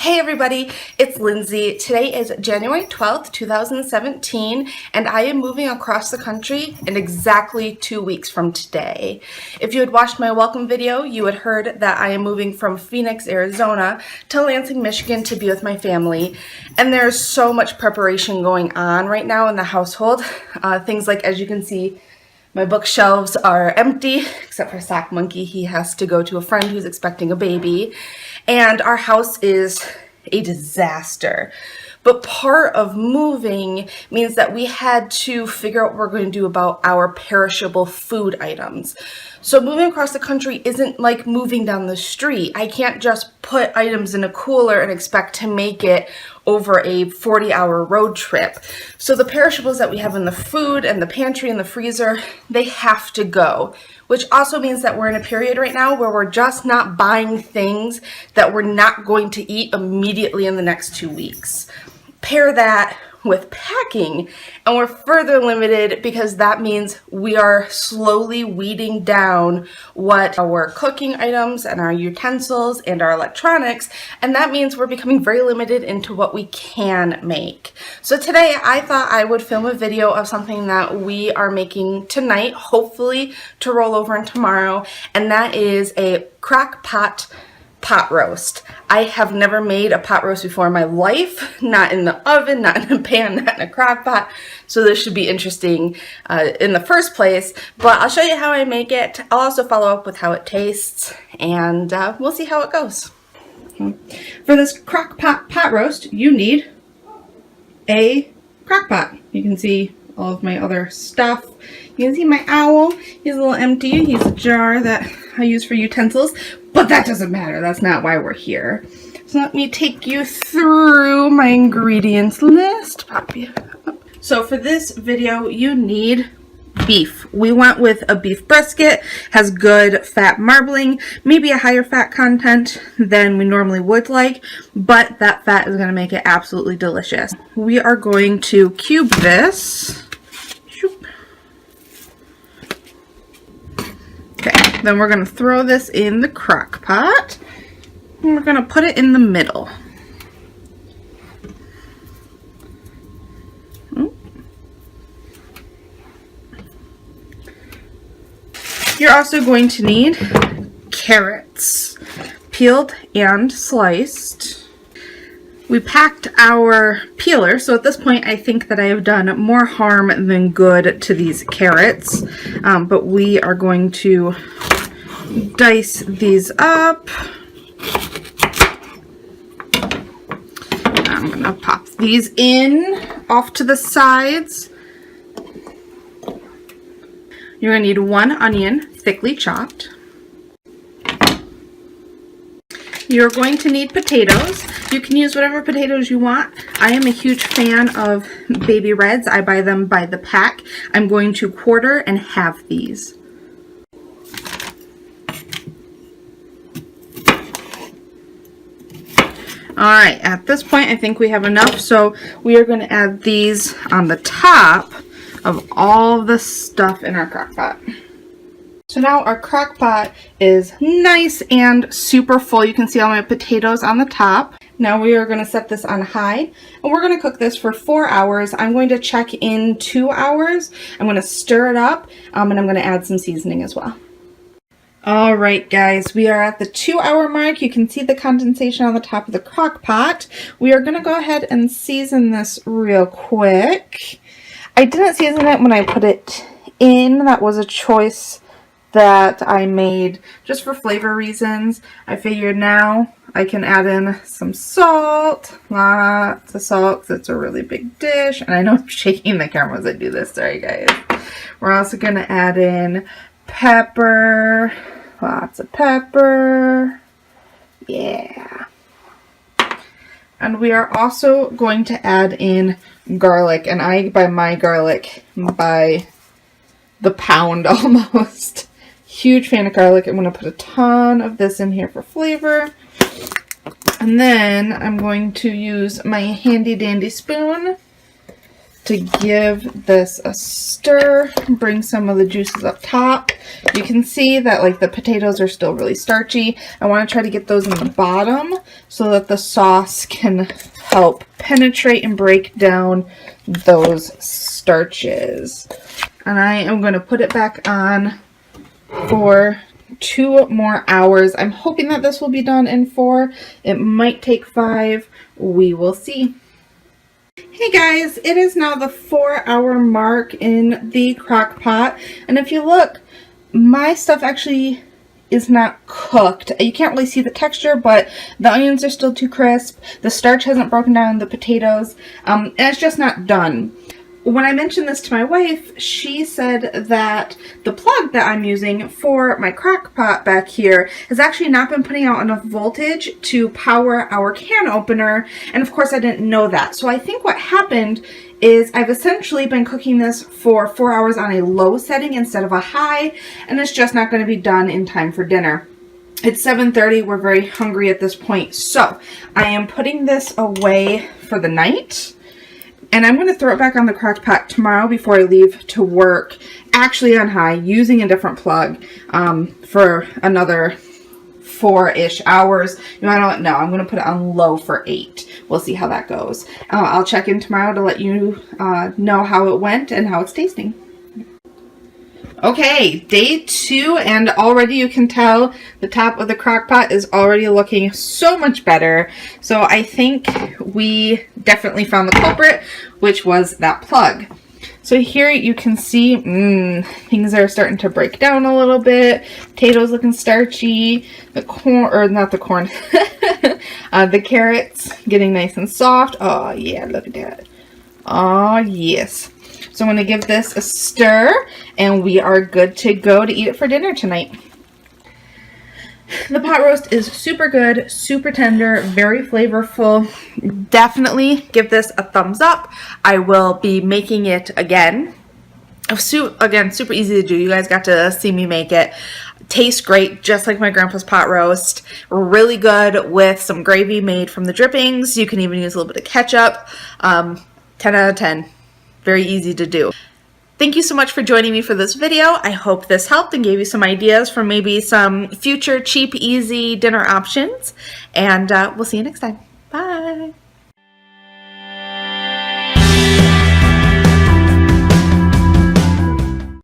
Hey everybody, it's Lindsay. Today is January 12th, 2017, and I am moving across the country in exactly 2 weeks from today. If you had watched my welcome video, you had heard that I am moving from Phoenix, Arizona to Lansing, Michigan to be with my family, and there's so much preparation going on right now in the household. Things like, as you can see, my bookshelves are empty, except for Sock Monkey. He has to go to a friend who's expecting a baby. And our house is a disaster. But part of moving means that we had to figure out what we're going to do about our perishable food items. So moving across the country isn't like moving down the street. I can't just put items in a cooler and expect to make it over a 40-hour road trip. So the perishables that we have in the food and the pantry and the freezer, they have to go. Which also means that we're in a period right now where we're just not buying things that we're not going to eat immediately in the next 2 weeks. Pair that with packing, and we're further limited because that means we are slowly weeding down what our cooking items and our utensils and our electronics, and that means we're becoming very limited into what we can make. So today I thought I would film a video of something that we are making tonight, hopefully to roll over in tomorrow, and that is a crock pot pot roast. I have never made a pot roast before in my life, not in the oven, not in a pan, not in a crock pot, so this should be interesting in the first place, but I'll show you how I make it. I'll also follow up with how it tastes, and we'll see how it goes. For this crock pot pot roast, you need a crock pot. You can see all of my other stuff. You can see my owl. He's a little empty. He's a jar that I use for utensils, but that doesn't matter. That's not why we're here. So let me take you through my ingredients list. Pop you up. So for this video, you need beef. We went with a beef brisket, has good fat marbling, maybe a higher fat content than we normally would like, but that fat is going to make it absolutely delicious. We are going to cube this. Okay, then we're going to throw this in the crock pot, and we're going to put it in the middle. You're also going to need carrots, peeled and sliced. We packed our peeler, so at this point I think that I have done more harm than good to these carrots, but we are going to dice these up. I'm going to pop these in off to the sides. You're going to need 1 onion, thickly chopped. You're going to need potatoes. You can use whatever potatoes you want. I am a huge fan of baby reds. I buy them by the pack. I'm going to quarter and halve these. Alright, at this point I think we have enough, so we are going to add these on the top of all the stuff in our crock pot. So now our crock pot is nice and super full. You can see all my potatoes on the top. Now we are going to set this on high, and we're going to cook this for 4 hours. I'm going to check in 2 hours. I'm going to stir it up, and I'm going to add some seasoning as well. All right, guys, we are at the 2-hour mark. You can see the condensation on the top of the crock pot. We are going to go ahead and season this real quick. I didn't season it when I put it in. That was a choice that I made just for flavor reasons. I figured now I can add in some salt, lots of salt because it's a really big dish, and I know I'm shaking the camera as I do this, sorry guys. We're also going to add in pepper, lots of pepper, yeah. And we are also going to add in garlic, and I buy my garlic by the pound almost. Huge fan of garlic. I'm going to put a ton of this in here for flavor. And then I'm going to use my handy dandy spoon to give this a stir, bring some of the juices up top. You can see that like the potatoes are still really starchy. I want to try to get those in the bottom so that the sauce can help penetrate and break down those starches. And I am going to put it back on for 2 more hours. I'm hoping that this will be done in 4. It might take 5. We will see. Hey guys, it is now the 4-hour mark in the crock pot, and if you look, my stuff actually is not cooked. You can't really see the texture, but the onions are still too crisp. The starch hasn't broken down the potatoes, and it's just not done. When I mentioned this to my wife, she said that the plug that I'm using for my crock pot back here has actually not been putting out enough voltage to power our can opener, and of course I didn't know that. So I think what happened is I've essentially been cooking this for 4 hours on a low setting instead of a high, and it's just not going to be done in time for dinner. It's 7:30, we're very hungry at this point, so I am putting this away for the night. And I'm going to throw it back on the crock pot tomorrow before I leave to work, actually on high, using a different plug for another 4-ish hours. No, I don't know. I'm going to put it on low for 8. We'll see how that goes. I'll check in tomorrow to let you know how it went and how it's tasting. Okay, day 2, and already you can tell the top of the crock pot is already looking so much better. So I think we definitely found the culprit, which was that plug. So here you can see things are starting to break down a little bit. Potatoes looking starchy. The corn, or not the corn, the carrots getting nice and soft. Oh yeah, look at that. Oh yes. So I'm going to give this a stir, and we are good to go to eat it for dinner tonight. The pot roast is super good, super tender, very flavorful. Definitely give this a thumbs up. I will be making it again. Again, super easy to do. You guys got to see me make it. Tastes great, just like my grandpa's pot roast. Really good with some gravy made from the drippings. You can even use a little bit of ketchup. 10 out of 10. Very easy to do. Thank you so much for joining me for this video. I hope this helped and gave you some ideas for maybe some future cheap, easy dinner options. And we'll see you next time. Bye.